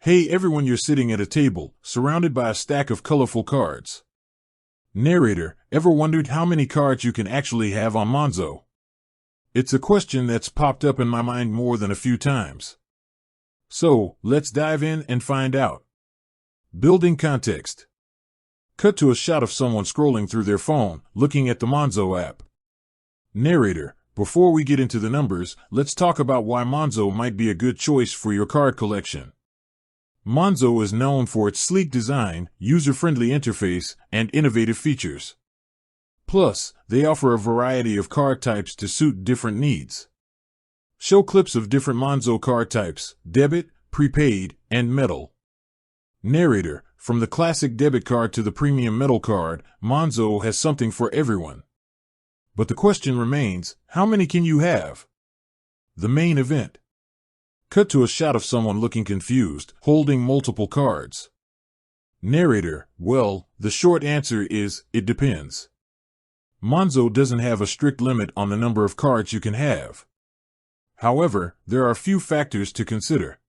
Hey everyone, you're sitting at a table, surrounded by a stack of colorful cards. Narrator, ever wondered how many cards you can actually have on Monzo? It's a question that's popped up in my mind more than a few times. So, let's dive in and find out. Building context. Cut to a shot of someone scrolling through their phone, looking at the Monzo app. Narrator, before we get into the numbers, let's talk about why Monzo might be a good choice for your card collection. Monzo is known for its sleek design, user-friendly interface, and innovative features. Plus, they offer a variety of card types to suit different needs. Show clips of different Monzo card types: debit, prepaid, and metal. Narrator, from the classic debit card to the premium metal card, Monzo has something for everyone. But the question remains, how many can you have? The main event. Cut to a shot of someone looking confused, holding multiple cards. Narrator, well, the short answer is, it depends. Monzo doesn't have a strict limit on the number of cards you can have. However, there are a few factors to consider.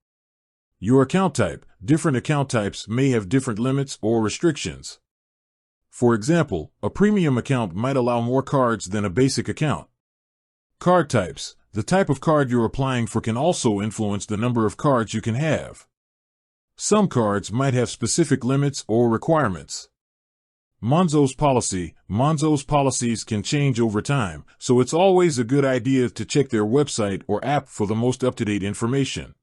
Your account type. Different account types may have different limits or restrictions. For example, a premium account might allow more cards than a basic account. Card types. The type of card you're applying for can also influence the number of cards you can have. Some cards might have specific limits or requirements. Monzo's policies can change over time, so it's always a good idea to check their website or app for the most up-to-date information.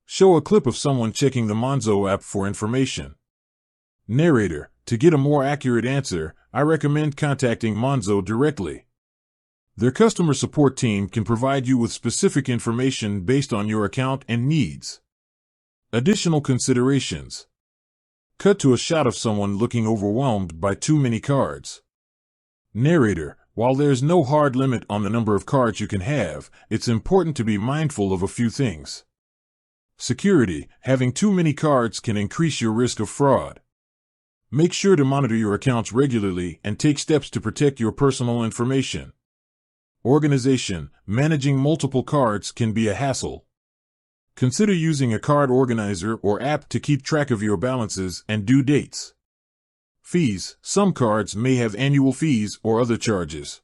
Show a clip of someone checking the Monzo app for information. Narrator, to get a more accurate answer, I recommend contacting Monzo directly. Their customer support team can provide you with specific information based on your account and needs. Additional considerations. Cut to a shot of someone looking overwhelmed by too many cards. Narrator, while there's no hard limit on the number of cards you can have, it's important to be mindful of a few things. Security. Having too many cards can increase your risk of fraud. Make sure to monitor your accounts regularly and take steps to protect your personal information. Organization. Managing multiple cards can be a hassle. Consider using a card organizer or app to keep track of your balances and due dates. Fees. Some cards may have annual fees or other charges.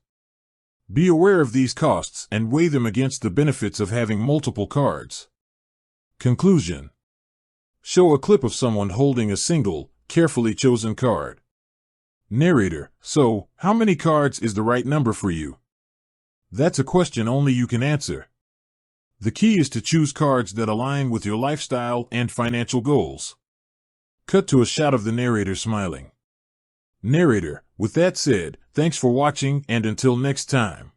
Be aware of these costs and weigh them against the benefits of having multiple cards. Conclusion. Show a clip of someone holding a single, carefully chosen card. Narrator, so, how many cards is the right number for you? That's a question only you can answer. The key is to choose cards that align with your lifestyle and financial goals. Cut to a shot of the narrator smiling. Narrator, with that said, thanks for watching and until next time.